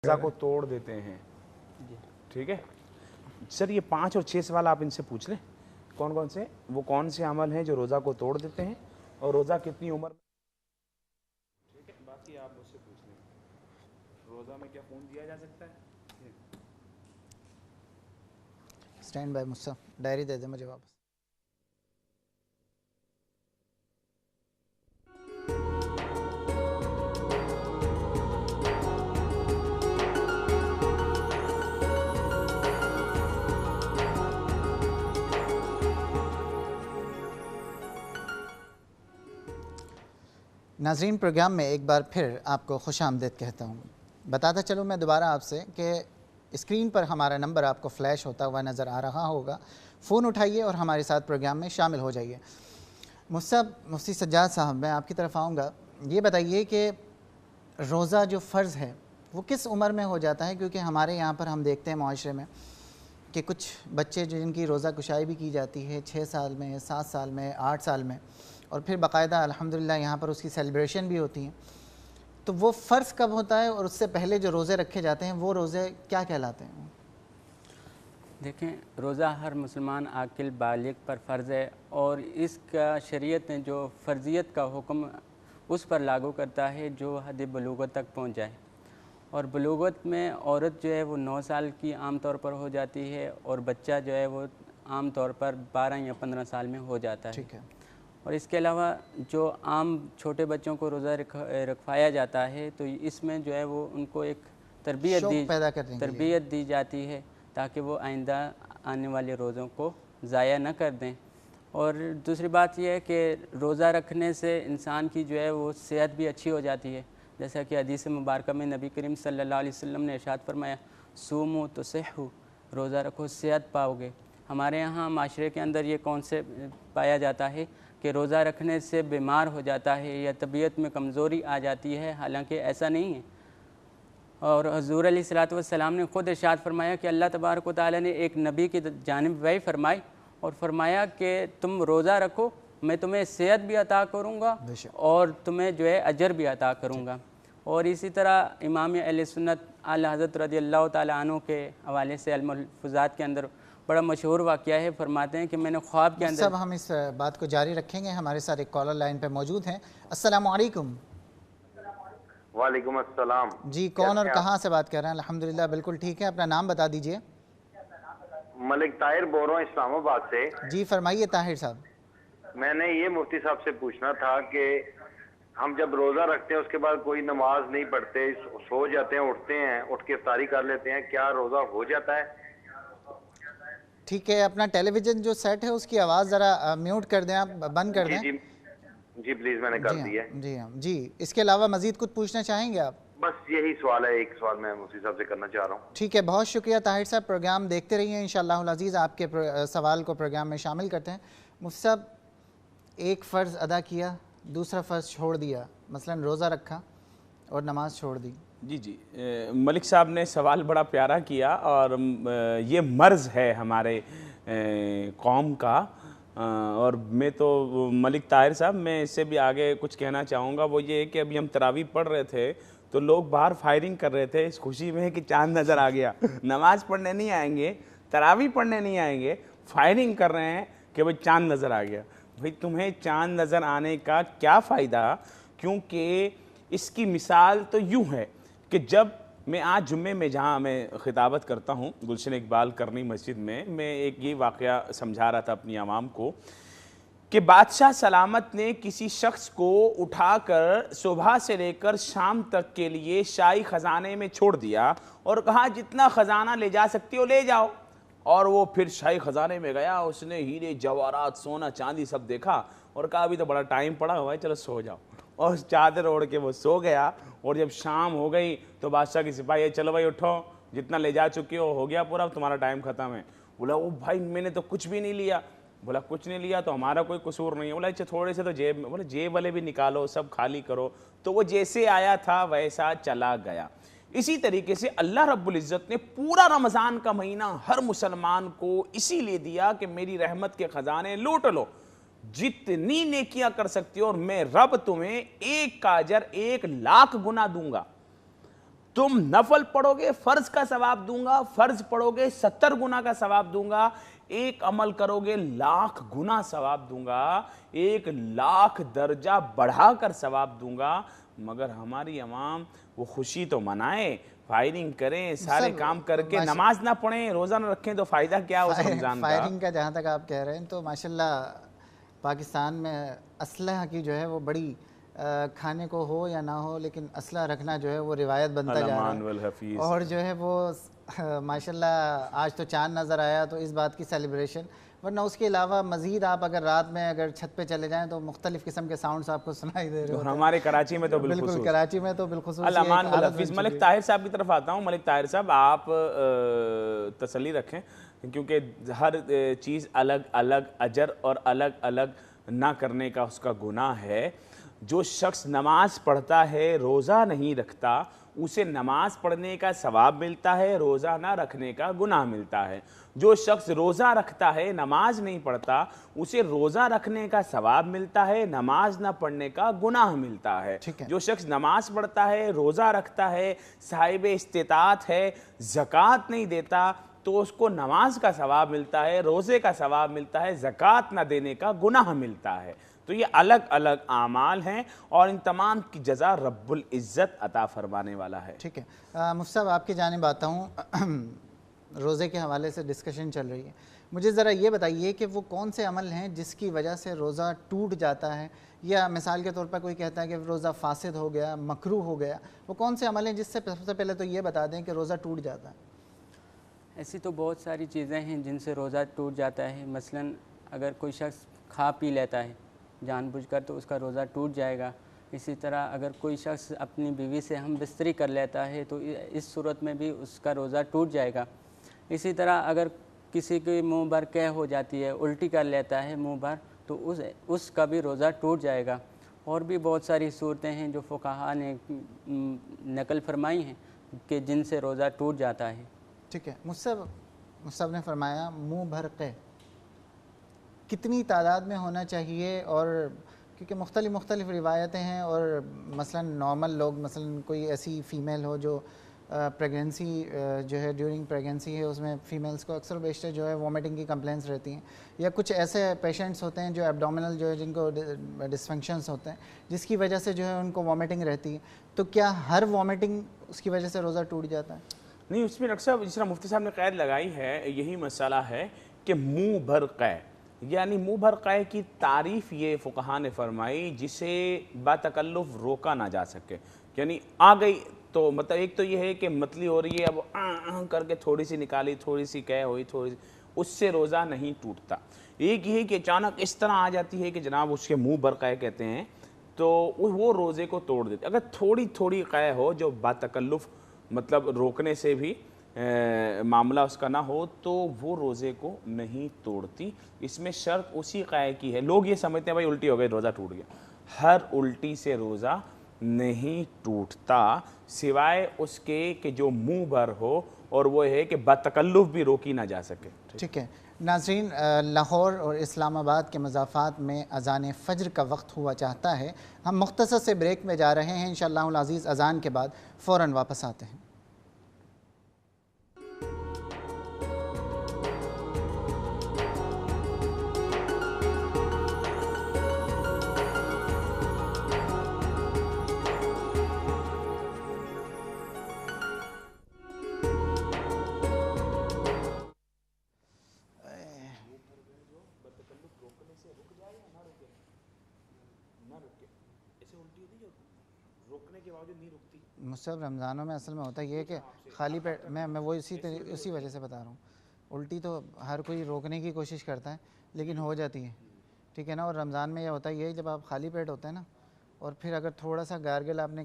रोज़ा को तोड़ देते हैं। ठीक है सर, ये 5 और 6 सवाल आप इनसे पूछ लें। कौन कौन से, वो कौन से अमल हैं जो रोज़ा को तोड़ देते हैं और रोज़ा कितनी उम्र में। ठीक है, बाकी आप मुझसे पूछ लें। रोज़ा में क्या खून दिया जा सकता है? स्टैंड बाय मुझसे डायरी दे दे मुझे वापस। नाज़रीन, प्रोग्राम में एक बार फिर आपको खुश आमदीद कहता हूँ। बताता चलूँ मैं दोबारा आपसे कि स्क्रीन पर हमारा नंबर आपको फ्लैश होता हुआ नज़र आ रहा होगा। फ़ोन उठाइए और हमारे साथ प्रोग्राम में शामिल हो जाइए। मुफ्ती सज्जाद साहब, मैं आपकी तरफ आऊँगा। ये बताइए कि रोज़ा जो फ़र्ज़ है वो किस उम्र में हो जाता है? क्योंकि हमारे यहाँ पर हम देखते हैं माशरे में कि कुछ बच्चे जिनकी रोज़ा कुशाई भी की जाती है 6 साल में, 7 साल में, 8 साल में, और फिर बाकायदा अल्हम्दुलिल्लाह यहाँ पर उसकी सेलिब्रेशन भी होती हैं। तो वो फ़र्ज़ कब होता है और उससे पहले जो रोज़े रखे जाते हैं वो रोज़े क्या कहलाते हैं? देखें, रोज़ा हर मुसलमान आकिल बालिग पर फ़र्ज़ है और इसका शरीयत ने जो फ़र्ज़ियत का हुक्म उस पर लागू करता है जो हद बलूगत तक पहुँच जाए। और बलूगत में औरत जो है वो 9 साल की आम तौर पर हो जाती है और बच्चा जो है वो आम तौर पर 12 या 15 साल में हो जाता है। ठीक है। और इसके अलावा जो आम छोटे बच्चों को रोज़ा रखवाया जाता है तो इसमें जो है वो उनको एक तरबियत दी जाती है ताकि वो आइंदा आने वाले रोज़ों को ज़ाया न कर दें। और दूसरी बात यह है कि रोज़ा रखने से इंसान की जो है वो सेहत भी अच्छी हो जाती है। जैसा कि हदीस मुबारक में नबी करीम सल्लल्लाहु अलैहि वसल्लम ने इरशाद फरमाया, सूमू तो सेहू, रोज़ा रखो सेहत पाओगे। हमारे यहाँ माशरे के अंदर ये कौन से पाया जाता है कि रोज़ा रखने से बीमार हो जाता है या तबीयत में कमज़ोरी आ जाती है, हालांकि ऐसा नहीं है। और हुज़ूर अलैहिस्सलातु वस्सलाम ने ख़ुद इरशाद फरमाया कि अल्लाह तबारक व तआला ने एक नबी की जानिब वही फरमाई और फरमाया कि तुम रोज़ा रखो, मैं तुम्हें सेहत भी अता करूँगा और तुम्हें जो है अजर भी अता करूँगा। और इसी तरह इमाम अहले सुन्नत आला हज़रत रज़ियल्लाहु तआला अन्हु के हवाले से अल-मुहफ़्फ़ज़ात के अंदर बड़ा मशहूर वाक़या है। फरमाते हैं कि मैंने ख्वाब के अंदर। सब हम इस बात को जारी रखेंगे। हमारे साथ एक कॉलर लाइन पे मौजूद हैं। अस्सलामु अलैकुम। वालेकुम अस्सलाम। जी, कौन और कहाँ से बात कर रहे हैं? अल्हम्दुलिल्लाह बिल्कुल ठीक है, अपना नाम बता दीजिए। मलिक ताहिर बोल रहा हूँ इस्लामाबाद से। जी फरमाइए ताहिर साहब। मैंने ये मुफ्ती साहब से पूछना था कि हम जब रोजा रखते हैं उसके बाद कोई नमाज नहीं पढ़ते, सो जाते हैं, उठते हैं, उठ के इफ्तारी कर लेते हैं, क्या रोजा हो जाता है? ठीक है, अपना टेलीविजन जो सेट है उसकी आवाज़ ज़रा म्यूट कर दें, आप बंद कर दें। जी प्लीज़, मैंने कर दी है। जी हाँ जी। इसके अलावा मज़ीद कुछ पूछना चाहेंगे आप? बस यही सवाल है, एक सवाल मैं मुफ्ती साहब से करना चाह रहा हूँ। ठीक है, बहुत शुक्रिया ताहिर साहब। प्रोग्राम देखते रहिए, इंशाअल्लाह अज़ीज़ आपके सवाल को प्रोग्राम में शामिल करते हैं। मुफ्ती साहब, एक फ़र्ज़ अदा किया, दूसरा फ़र्ज़ छोड़ दिया, मसलन रोज़ा रखा और नमाज छोड़ दी। जी जी, मलिक साहब ने सवाल बड़ा प्यारा किया और ये मर्ज़ है हमारे कौम का। और मैं तो मलिक ताहिर साहब, मैं इससे भी आगे कुछ कहना चाहूँगा। वो ये है कि अभी हम तरावी पढ़ रहे थे तो लोग बाहर फायरिंग कर रहे थे इस खुशी में कि चांद नज़र आ गया। नमाज पढ़ने नहीं आएंगे, तरावी पढ़ने नहीं आएंगे, फायरिंग कर रहे हैं कि भाई चांद नज़र आ गया। भाई तुम्हें चांद नज़र आने का क्या फ़ायदा? क्योंकि इसकी मिसाल तो यूँ है कि जब मैं आज जुम्मे में जहाँ मैं खिताबत करता हूँ गुलशन इकबाल करनी मस्जिद में, मैं एक ये वाक़या समझा रहा था अपनी आवाम को कि बादशाह सलामत ने किसी शख्स को उठाकर सुबह से लेकर शाम तक के लिए शाही ख़जाने में छोड़ दिया और कहा जितना ख़जाना ले जा सकती हो ले जाओ। और वो फिर शाही ख़जाने में गया, उसने हीरे जवाहरात सोना चांदी सब देखा और कहा अभी तो बड़ा टाइम पड़ा हुआ है, चलो सो जाओ। और चादर ओढ़ के वो सो गया। और जब शाम हो गई तो बादशाह की सिपाही, चलो भाई उठो, जितना ले जा चुके हो गया पूरा, अब तुम्हारा टाइम ख़त्म है। बोला ओ भाई मैंने तो कुछ भी नहीं लिया। बोला कुछ नहीं लिया तो हमारा कोई कसूर नहीं है। बोला अच्छा थोड़े से तो जेब में, बोले जेब वाले भी निकालो, सब खाली करो। तो वो जैसे आया था वैसा चला गया। इसी तरीके से अल्लाह रब्बुल इज़्ज़त ने पूरा रमज़ान का महीना हर मुसलमान को इसीलिए दिया कि मेरी रहमत के ख़जाने लूट लो, जितनी नेकियां कर सकती हो और मैं रब तुम्हें एक का अजर 1 लाख गुना दूंगा। तुम नफल पढ़ोगे फर्ज का सवाब दूंगा, फर्ज पढ़ोगे 70 गुना का सवाब दूंगा, एक अमल करोगे 1,00,000 गुना सवाब दूंगा, 1,00,000 दर्जा बढ़ाकर सवाब दूंगा। मगर हमारी अवाम वो खुशी तो मनाए, फायरिंग करें, सारे काम करके नमाज ना पढ़ें, रोज़ा ना रखें तो फ़ायदा क्या उस रमज़ान का। फायरिंग का जहाँ तक आप कह रहे हैं तो माशाल्लाह पाकिस्तान में असलहा की जो है वो बड़ी खाने को हो या ना हो, लेकिन असला रखना जो है वो रिवायत बनता जा रहा है। और जो है वो माशाल्लाह आज तो चांद नज़र आया तो इस बात की सेलिब्रेशन, वरना उसके अलावा मज़ीद आप अगर रात में अगर छत पे चले जाएं तो मुख्तलिफ़ किस्म के साउंड्स आपको सुनाई दे रहे हैं। हमारे कराची में तो बिल्कुल कराची में तो बिल्कुल मलिक ताहिर साहब की तरफ आता हूँ। मलिक ताहिर साहब, आप तसल्ली रखें क्योंकि हर चीज़ अलग अलग अजर और अलग अलग ना करने का उसका गुनाह है। जो शख्स नमाज पढ़ता है रोज़ा नहीं रखता उसे नमाज पढ़ने का सवाब मिलता है, रोज़ा ना रखने का गुनाह मिलता है। जो शख्स रोज़ा रखता है नमाज नहीं पढ़ता उसे रोज़ा रखने का सवाब मिलता है, नमाज ना पढ़ने का गुनाह मिलता है। जो शख्स नमाज पढ़ता है, रोज़ा रखता है, साहिब इस्तिताअत है, ज़कात नहीं देता तो उसको नमाज का सवाब मिलता है, रोज़े का सवाब मिलता है, ज़कात ना देने का गुनाह मिलता है। तो ये अलग अलग आमाल हैं और इन तमाम की जज़ा रब्बुल इज़्ज़त अता फरमाने वाला है। ठीक है मुफ्ती साहब, आपकी जानिब आता हूँ। रोज़े के हवाले से डिस्कशन चल रही है, मुझे ज़रा ये बताइए कि वो कौन से अमल हैं जिसकी वजह से रोज़ा टूट जाता है, या मिसाल के तौर पर कोई कहता है कि रोज़ा फासिद हो गया, मकरूह हो गया, वो कौन से अमल हैं जिससे सबसे पहले तो ये बता दें कि रोज़ा टूट जाता है। ऐसी तो बहुत सारी चीज़ें हैं जिनसे रोज़ा टूट जाता है। मसलन अगर कोई शख्स खा पी लेता है जानबूझकर तो उसका रोज़ा टूट जाएगा। इसी तरह अगर कोई शख्स अपनी बीवी से हम बिस्तरी कर लेता है तो इस सूरत में भी उसका रोज़ा टूट जाएगा। इसी तरह अगर किसी के मुंह भर क़ह हो जाती है, उल्टी कर लेता है मुंह भर, तो उसका भी रोज़ा टूट जाएगा। और भी बहुत सारी सूरतें हैं जो फ़ुक़हा ने नकल फरमाई हैं कि जिनसे रोज़ा टूट जाता है। ठीक है, मुझसे ने फरमाया मुंह भर क़ह कितनी तादाद में होना चाहिए, और क्योंकि मुख्तलिफ़ रिवायतें हैं और मसलन नॉर्मल लोग, मसलन कोई ऐसी फ़ीमेल हो जो प्रेगनेंसी जो है ड्यूरिंग प्रेगनेंसी है उसमें फ़ीमेल्स को अक्सर बेशतर जो है वॉमिटिंग की कंप्लेंट्स रहती हैं, या कुछ ऐसे पेशेंट्स होते हैं जो एब्डोमिनल जो है जिनको डिस्फंक्शंस होते हैं जिसकी वजह से जो है उनको वॉमिटिंग रहती है, तो क्या हर वॉमिटिंग उसकी वजह से रोज़ा टूट जाता है? नहीं, उसमें डॉक्टर साहब जिस तरह मुफ्ती साहब ने क़ैद लगाई है यही मसला है कि मुँह भर क़ह, यानी मुँह भर क़ह की तारीफ़ ये फ़ुक़हा ने फरमाई जिसे बातकल्लुफ़ रोका ना जा सके। यानी आ गई तो मतलब एक तो ये है कि मतली हो रही है, अब करके थोड़ी सी निकाली, थोड़ी सी कह हुई, थोड़ी सी, उससे रोज़ा नहीं टूटता। एक ये है कि अचानक इस तरह आ जाती है कि जनाब उसके मुँह भर क़ह कहते हैं तो वो रोज़े को तोड़ देते। अगर थोड़ी थोड़ी कह हो जो बातकल्लुफ़ मतलब रोकने से भी मामला उसका ना हो तो वो रोज़े को नहीं तोड़ती। इसमें शर्त उसी कह की है। लोग ये समझते हैं भाई उल्टी हो गई रोज़ा टूट गया, हर उल्टी से रोज़ा नहीं टूटता सिवाय उसके कि जो मुंह भर हो और वो है कि बतकल्लुफ़ भी रोकी ना जा सके। ठीक है नाज़रीन, लाहौर और इस्लामाबाद के मज़ाफ़ात में अज़ान फ़ज्र का वक्त हुआ चाहता है। हम मुख्तसर से ब्रेक में जा रहे हैं, इंशाअल्लाह अज़ीज़ अज़ान के बाद फ़ौरन वापस आते हैं। मुझसे रमज़ानों में असल में होता ये है कि खाली पेट मैं वो इसी वजह से बता रहा हूँ। उल्टी तो हर कोई रोकने की कोशिश करता है लेकिन हो जाती है, ठीक है ना। और रमज़ान में यह होता है ये जब आप खाली पेट होते हैं ना और फिर अगर थोड़ा सा गार्गल आपने